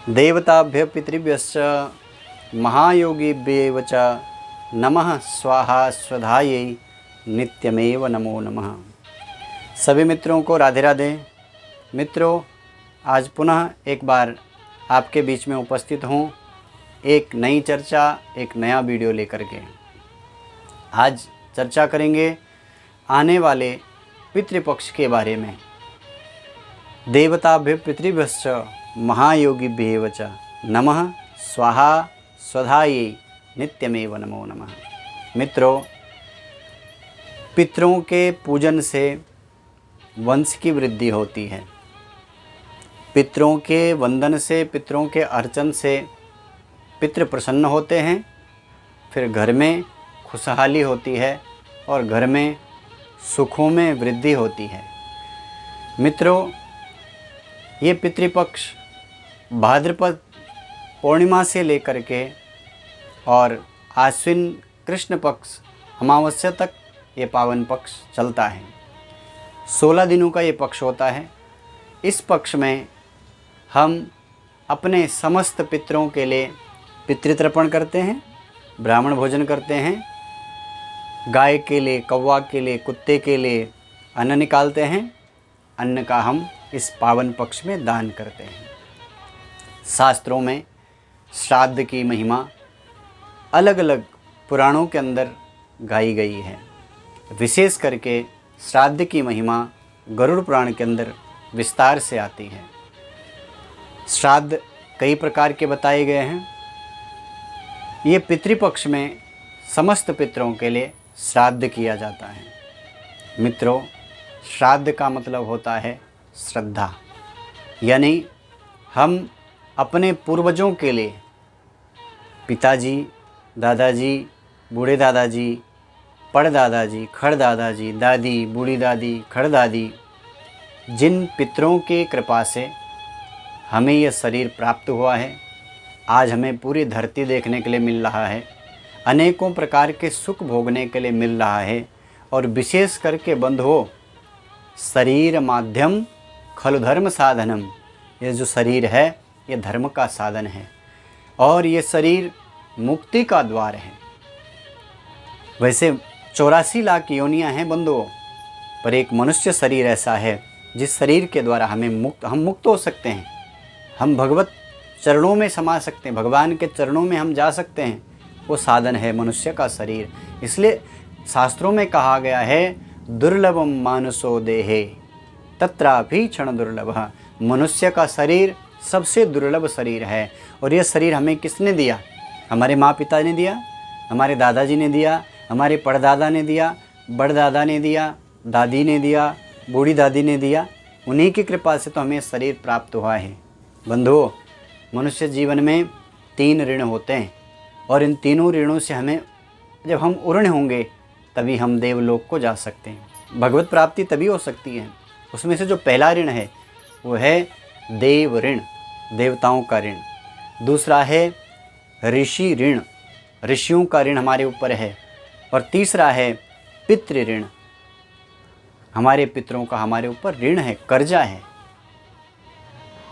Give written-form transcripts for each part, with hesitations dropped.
देवताभ्य पितृभ्यश्च महायोगिभ्येव च नमः स्वाहा स्वधायै नित्यमेव नमो नमः। सभी मित्रों को राधे राधे। मित्रों, आज पुनः एक बार आपके बीच में उपस्थित हूँ एक नई चर्चा, एक नया वीडियो लेकर के। आज चर्चा करेंगे आने वाले पितृपक्ष के बारे में। देवताभ्य पितृभ्यश्च महायोगिभ्येव च नमः स्वाहा स्वधायै नित्यमेव नमो नमः। मित्रों, पितरों के पूजन से वंश की वृद्धि होती है। पितरों के वंदन से, पितरों के अर्चन से पितृ प्रसन्न होते हैं। फिर घर में खुशहाली होती है और घर में सुखों में वृद्धि होती है। मित्रों, ये पितृपक्ष भाद्रपद पूर्णिमा से लेकर के और आश्विन कृष्ण पक्ष अमावस्या तक ये पावन पक्ष चलता है। 16 दिनों का ये पक्ष होता है। इस पक्ष में हम अपने समस्त पितरों के लिए पितृतर्पण करते हैं, ब्राह्मण भोजन करते हैं, गाय के लिए, कौवा के लिए, कुत्ते के लिए अन्न निकालते हैं। अन्न का हम इस पावन पक्ष में दान करते हैं। शास्त्रों में श्राद्ध की महिमा अलग अलग पुराणों के अंदर गाई गई है। विशेष करके श्राद्ध की महिमा गरुड़ पुराण के अंदर विस्तार से आती है। श्राद्ध कई प्रकार के बताए गए हैं। ये पितृपक्ष में समस्त पितरों के लिए श्राद्ध किया जाता है। मित्रों, श्राद्ध का मतलब होता है श्रद्धा, यानी हम अपने पूर्वजों के लिए पिताजी, दादाजी, बूढ़े दादाजी, पड़दादाजी, खड़दादाजी, दादी, बूढ़ी दादी, खड़दादी, जिन पितरों के कृपा से हमें यह शरीर प्राप्त हुआ है, आज हमें पूरी धरती देखने के लिए मिल रहा है, अनेकों प्रकार के सुख भोगने के लिए मिल रहा है। और विशेष करके बंधुओं, शरीर माध्यम खलु धर्म साधनम, ये जो शरीर है ये धर्म का साधन है और ये शरीर मुक्ति का द्वार है। वैसे 84 लाख योनियां हैं बंधुओं, पर एक मनुष्य शरीर ऐसा है जिस शरीर के द्वारा हम मुक्त हो सकते हैं। हम भगवत चरणों में समा सकते हैं, भगवान के चरणों में हम जा सकते हैं। वो साधन है मनुष्य का शरीर। इसलिए शास्त्रों में कहा गया है, दुर्लभम मानुषो देहे तत्रापि क्षण दुर्लभ। मनुष्य का शरीर सबसे दुर्लभ शरीर है। और यह शरीर हमें किसने दिया? हमारे माँ पिता ने दिया, हमारे दादाजी ने दिया, हमारे परदादा ने दिया, बड़दादा ने दिया, दादी ने दिया, बूढ़ी दादी ने दिया। उन्हीं की कृपा से तो हमें शरीर प्राप्त हुआ है। बंधुओं, मनुष्य जीवन में 3 ऋण होते हैं और इन तीनों ऋणों से हमें, जब हम उऋण होंगे तभी हम देवलोक को जा सकते हैं। भगवत प्राप्ति तभी हो सकती है। उसमें से जो पहला ऋण है वो है देव ऋण, देवताओं का ऋण। दूसरा है ऋषि ऋण, ऋषियों का ऋण हमारे ऊपर है। और तीसरा है पितृ ऋण, हमारे पितरों का हमारे ऊपर ऋण है, कर्जा है।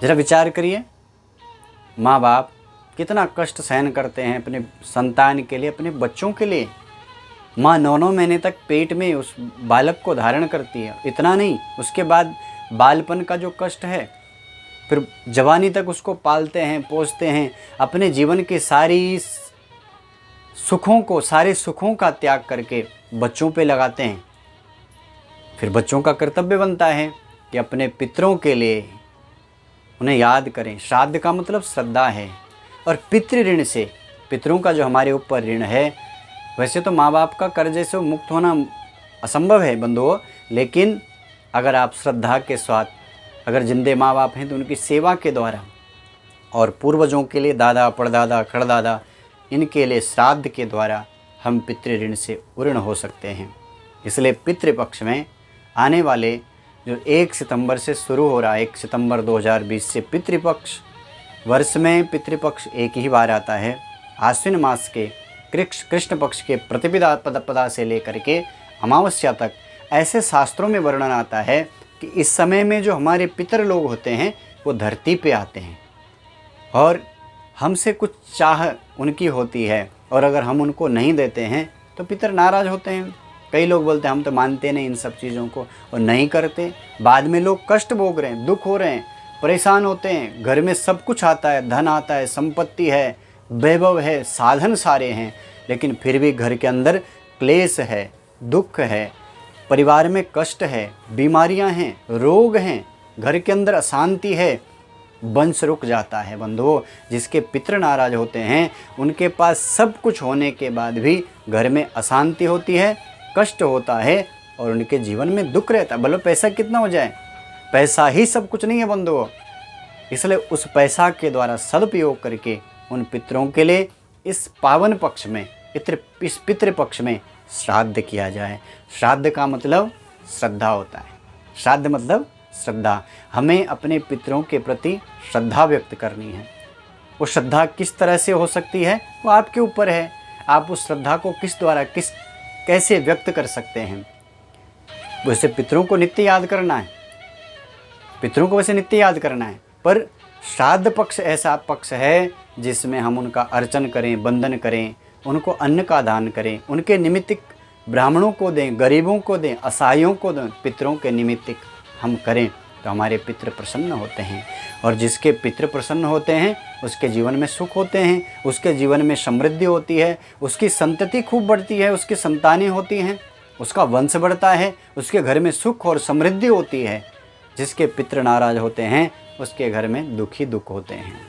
जरा विचार करिए, माँ बाप कितना कष्ट सहन करते हैं अपने संतान के लिए, अपने बच्चों के लिए। माँ 9 महीने तक पेट में उस बालक को धारण करती है। इतना नहीं, उसके बाद बालपन का जो कष्ट है, फिर जवानी तक उसको पालते हैं, पोसते हैं, अपने जीवन के सारे सुखों का त्याग करके बच्चों पे लगाते हैं। फिर बच्चों का कर्तव्य बनता है कि अपने पितरों के लिए उन्हें याद करें। श्राद्ध का मतलब श्रद्धा है। और पितृ ऋण से, पितरों का जो हमारे ऊपर ऋण है, वैसे तो माँ बाप का कर्जे से मुक्त होना असंभव है बंधुओं, लेकिन अगर आप श्रद्धा के साथ, अगर जिंदे माँ बाप हैं तो उनकी सेवा के द्वारा, और पूर्वजों के लिए दादा, परदादा, खड़दादा, इनके लिए श्राद्ध के द्वारा हम पितृ ऋण से उऋण हो सकते हैं। इसलिए पितृपक्ष में आने वाले जो 1 सितंबर से शुरू हो रहा है, 1 सितंबर 2020 से पितृपक्ष, वर्ष में पितृपक्ष एक ही बार आता है। आश्विन मास के कृष्ण पक्ष के प्रतिपदा से लेकर के अमावस्या तक ऐसे शास्त्रों में वर्णन आता है कि इस समय में जो हमारे पितर लोग होते हैं वो धरती पे आते हैं। और हमसे कुछ चाह उनकी होती है और अगर हम उनको नहीं देते हैं तो पितर नाराज़ होते हैं। कई लोग बोलते हैं हम तो मानते नहीं इन सब चीज़ों को और नहीं करते, बाद में लोग कष्ट भोग रहे हैं, दुख हो रहे हैं, परेशान होते हैं। घर में सब कुछ आता है, धन आता है, संपत्ति है, वैभव है, साधन सारे हैं, लेकिन फिर भी घर के अंदर क्लेश है, दुख है, परिवार में कष्ट है, बीमारियां हैं, रोग हैं, घर के अंदर अशांति है, वंश रुक जाता है। बंधुओं, जिसके पितृ नाराज होते हैं उनके पास सब कुछ होने के बाद भी घर में अशांति होती है, कष्ट होता है और उनके जीवन में दुख रहता है। भले पैसा कितना हो जाए, पैसा ही सब कुछ नहीं है बंधुओं। इसलिए उस पैसा के द्वारा सदुपयोग करके उन पितरों के लिए इस पावन पक्ष में, इस पितृ पक्ष में श्राद्ध किया जाए। श्राद्ध का मतलब श्रद्धा होता है। श्राद्ध मतलब श्रद्धा। हमें अपने पितरों के प्रति श्रद्धा व्यक्त करनी है। वो श्रद्धा किस तरह से हो सकती है वो आपके ऊपर है। आप उस श्रद्धा को किस द्वारा कैसे व्यक्त कर सकते हैं। वैसे पितरों को नित्य याद करना है, पितरों को वैसे नित्य याद करना है, पर श्राद्ध पक्ष ऐसा पक्ष है जिसमें हम उनका अर्चन करें, वंदन करें, उनको अन्न का दान करें, उनके निमित्तिक ब्राह्मणों को दें, गरीबों को दें, असहायों को दें, पितरों के निमित्तिक हम करें तो हमारे पितृ प्रसन्न होते हैं। और जिसके पितृ प्रसन्न होते हैं उसके जीवन में सुख होते हैं, उसके जीवन में समृद्धि होती है, उसकी संतति खूब बढ़ती है, उसकी संतानें होती हैं, उसका वंश बढ़ता है, उसके घर में सुख और समृद्धि होती है। जिसके पितृ नाराज होते हैं उसके घर में दुख ही दुख होते हैं।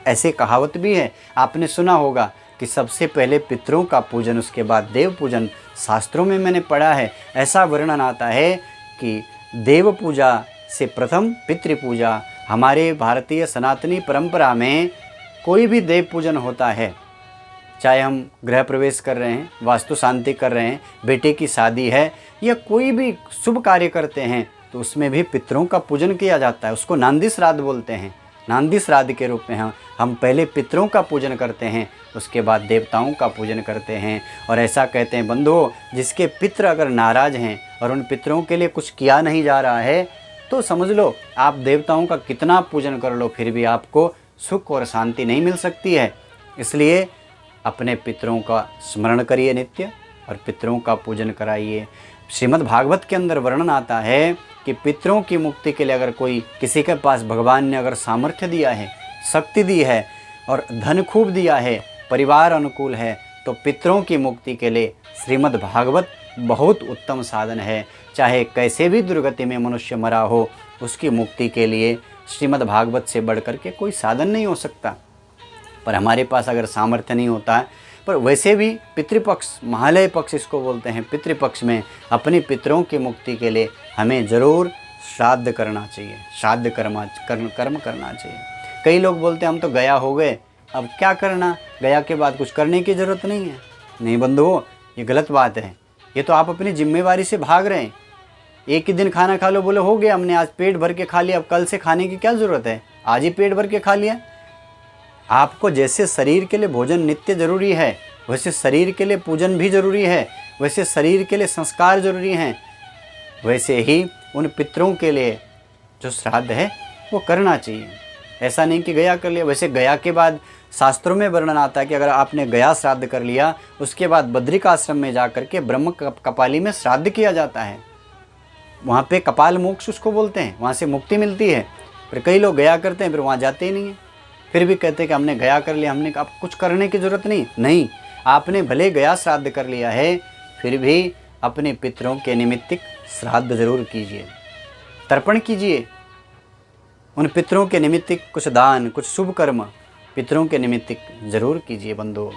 ऐसे कहावत भी है, आपने सुना होगा कि सबसे पहले पितरों का पूजन, उसके बाद देव पूजन। शास्त्रों में मैंने पढ़ा है, ऐसा वर्णन आता है कि देव पूजा से प्रथम पितृ पूजा। हमारे भारतीय सनातनी परंपरा में कोई भी देव पूजन होता है, चाहे हम गृह प्रवेश कर रहे हैं, वास्तु शांति कर रहे हैं, बेटे की शादी है या कोई भी शुभ कार्य करते हैं तो उसमें भी पितरों का पूजन किया जाता है। उसको नांदी श्राद्ध बोलते हैं। नांदी श्राद्ध के रूप में हम पहले पितरों का पूजन करते हैं, उसके बाद देवताओं का पूजन करते हैं। और ऐसा कहते हैं बंधुओं, जिसके पितृ अगर नाराज़ हैं और उन पितरों के लिए कुछ किया नहीं जा रहा है तो समझ लो आप देवताओं का कितना पूजन कर लो फिर भी आपको सुख और शांति नहीं मिल सकती है। इसलिए अपने पितरों का स्मरण करिए नित्य और पितरों का पूजन कराइए। श्रीमद् भागवत के अंदर वर्णन आता है कि पितरों की मुक्ति के लिए अगर कोई, किसी के पास भगवान ने अगर सामर्थ्य दिया है, शक्ति दी है और धन खूब दिया है, परिवार अनुकूल है, तो पितरों की मुक्ति के लिए श्रीमद् भागवत बहुत उत्तम साधन है। चाहे कैसे भी दुर्गति में मनुष्य मरा हो, उसकी मुक्ति के लिए श्रीमद् भागवत से बढ़कर के कोई साधन नहीं हो सकता। पर हमारे पास अगर सामर्थ्य नहीं होता है, पर वैसे भी पितृपक्ष, महालय पक्ष इसको बोलते हैं, पितृपक्ष में अपने पितरों की मुक्ति के लिए हमें ज़रूर श्राद्ध करना चाहिए, श्राद्ध कर्म करना चाहिए। कई लोग बोलते हैं हम तो गया हो गए, अब क्या करना, गया के बाद कुछ करने की ज़रूरत नहीं है। नहीं बंधुओं, ये गलत बात है। ये तो आप अपनी जिम्मेवारी से भाग रहे हैं। एक ही दिन खाना खा लो, बोले हो गया हमने आज पेट भर के खा लिया, अब कल से खाने की क्या ज़रूरत है, आज ही पेट भर के खा लिया। आपको जैसे शरीर के लिए भोजन नित्य जरूरी है, वैसे शरीर के लिए पूजन भी जरूरी है, वैसे शरीर के लिए संस्कार जरूरी हैं, वैसे ही उन पितरों के लिए जो श्राद्ध है वो करना चाहिए। ऐसा नहीं कि गया कर लिया। वैसे गया के बाद शास्त्रों में वर्णन आता है कि अगर आपने गया श्राद्ध कर लिया, उसके बाद बद्रिक आश्रम में जा कर के ब्रह्म कपाली में श्राद्ध किया जाता है। वहाँ पे कपाल मोक्ष उसको बोलते हैं, वहाँ से मुक्ति मिलती है। पर कई लोग गया करते हैं फिर वहाँ जाते ही नहीं है, फिर भी कहते हैं कि हमने गया कर लिया, हमने अब कुछ करने की ज़रूरत नहीं। आपने भले गया श्राद्ध कर लिया है, फिर भी अपने पितरों के निमित्तिक श्राद्ध जरूर कीजिए, तर्पण कीजिए। उन पितरों के निमित्तिक कुछ दान, कुछ शुभ कर्म पितरों के निमित्तिक जरूर कीजिए बंधुओं।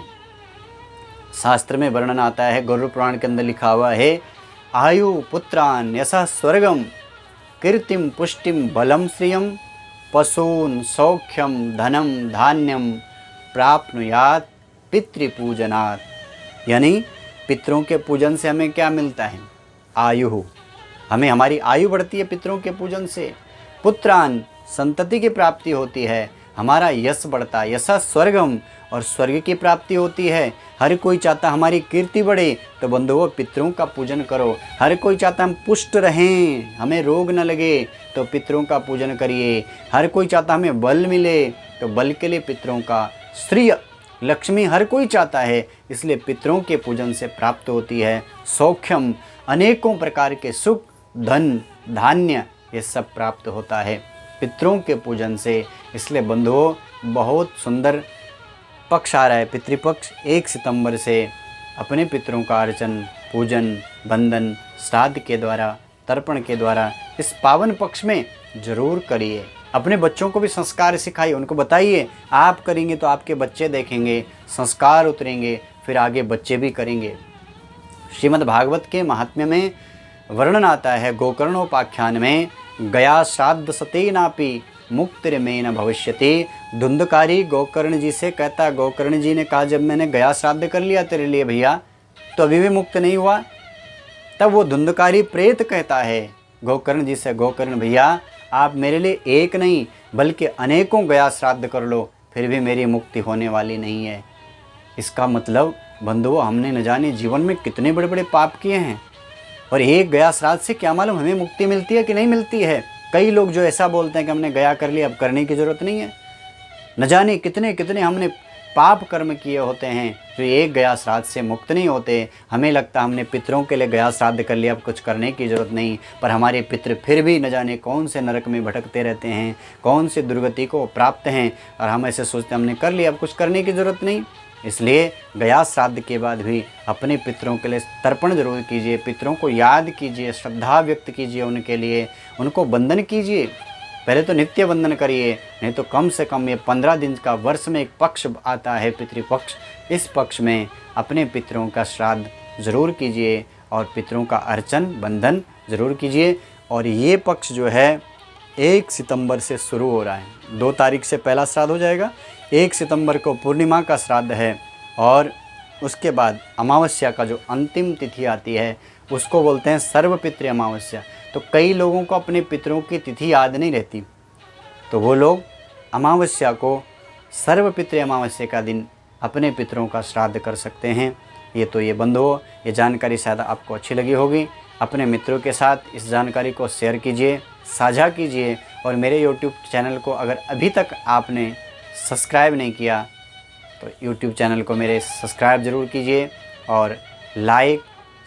शास्त्र में वर्णन आता है, गरुड़ पुराण के अंदर लिखा हुआ है, आयु पुत्रान यशः स्वर्गम कीर्तिम पुष्टिम बलम श्रियम पशून सौख्यम धनम धान्यम प्राप्नुयात पितृपूजनात्। यानी पितरों के पूजन से हमें क्या मिलता है, आयु, हमें हमारी आयु बढ़ती है पितरों के पूजन से। पुत्रान, संतति की प्राप्ति होती है, हमारा यश बढ़ता है, यशः स्वर्गम, और स्वर्ग की प्राप्ति होती है। हर कोई चाहता हमारी कीर्ति बढ़े, तो बंधुओं पितरों का पूजन करो। हर कोई चाहता हम पुष्ट रहें, हमें रोग न लगे, तो पितरों का पूजन करिए। हर कोई चाहता हमें बल मिले, तो बल के लिए पितरों का श्रेय लक्ष्मी हर कोई चाहता है, इसलिए पितरों के पूजन से प्राप्त होती है सौख्यम, अनेकों प्रकार के सुख, धन, धान्य, ये सब प्राप्त होता है पितरों के पूजन से। इसलिए बंधुओं, बहुत सुंदर पक्ष आ रहा है पितृपक्ष। 1 सितंबर से अपने पितरों का अर्चन, पूजन, बंधन, श्राद्ध के द्वारा, तर्पण के द्वारा इस पावन पक्ष में जरूर करिए। अपने बच्चों को भी संस्कार सिखाइए, उनको बताइए, आप करेंगे तो आपके बच्चे देखेंगे, संस्कार उतरेंगे, फिर आगे बच्चे भी करेंगे। श्रीमद् भागवत के महात्म्य में वर्णन आता है, गोकर्णोपाख्यान में, गया श्राद्ध सतेनापि मुक्तिर्मेन भविष्यति। धुंधकारी गोकर्ण जी से कहता, गोकर्ण जी ने कहा जब मैंने गया श्राद्ध कर लिया तेरे लिए भैया तो अभी भी मुक्त नहीं हुआ। तब वो धुंधकारी प्रेत कहता है गोकर्ण जी से, गोकर्ण भैया आप मेरे लिए एक नहीं बल्कि अनेकों गया श्राद्ध कर लो, फिर भी मेरी मुक्ति होने वाली नहीं है। इसका मतलब बंधुओं, हमने न जाने जीवन में कितने बड़े बड़े पाप किए हैं, और एक गया श्राद्ध से क्या मालूम हमें मुक्ति मिलती है कि नहीं मिलती है। कई लोग जो ऐसा बोलते हैं कि हमने गया कर लिया, अब करने की ज़रूरत नहीं है। न जाने कितने कितने हमने पाप कर्म किए होते हैं जो एक गया श्राद्ध से मुक्त नहीं होते। हमें लगता हमने पितरों के लिए गया श्राद्ध कर लिया, अब कुछ करने की ज़रूरत नहीं, पर हमारे पितृ फिर भी न जाने कौन से नरक में भटकते रहते हैं, कौन से दुर्गति को प्राप्त हैं, और हम ऐसे सोचते हमने कर लिया, अब कुछ करने की ज़रूरत नहीं। इसलिए गया श्राद्ध के बाद भी अपने पितरों के लिए तर्पण जरूर कीजिए, पितरों को याद कीजिए, श्रद्धा व्यक्त कीजिए उनके लिए, उनको वंदन कीजिए। पहले तो नित्य वंदन करिए, नहीं तो कम से कम ये 15 दिन का वर्ष में एक पक्ष आता है पितृपक्ष, इस पक्ष में अपने पितरों का श्राद्ध ज़रूर कीजिए और पितरों का अर्चन, बंधन ज़रूर कीजिए। और ये पक्ष जो है 1 सितंबर से शुरू हो रहा है। 2 तारीख से पहला श्राद्ध हो जाएगा, 1 सितंबर को पूर्णिमा का श्राद्ध है, और उसके बाद अमावस्या का जो अंतिम तिथि आती है उसको बोलते हैं सर्वपितृ अमावस्या। तो कई लोगों को अपने पितरों की तिथि याद नहीं रहती, तो वो लोग अमावस्या को, सर्वपितृ अमावस्या का दिन अपने पितरों का श्राद्ध कर सकते हैं। ये बंधुओं, ये जानकारी शायद आपको अच्छी लगी होगी। अपने मित्रों के साथ इस जानकारी को शेयर कीजिए, साझा कीजिए, और मेरे YouTube चैनल को अगर अभी तक आपने सब्सक्राइब नहीं किया तो YouTube चैनल को मेरे सब्सक्राइब ज़रूर कीजिए, और लाइक,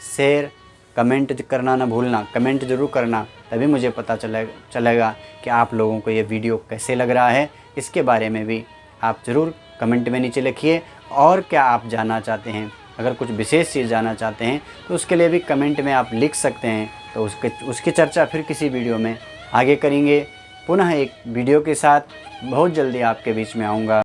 शेयर, कमेंट करना ना भूलना। कमेंट ज़रूर करना, तभी मुझे पता चलेगा कि आप लोगों को ये वीडियो कैसे लग रहा है। इसके बारे में भी आप ज़रूर कमेंट में नीचे लिखिए, और क्या आप जानना चाहते हैं, अगर कुछ विशेष चीज़ जानना चाहते हैं तो उसके लिए भी कमेंट में आप लिख सकते हैं। तो उसकी चर्चा फिर किसी वीडियो में आगे करेंगे। पुनः एक वीडियो के साथ बहुत जल्दी आपके बीच में आऊँगा।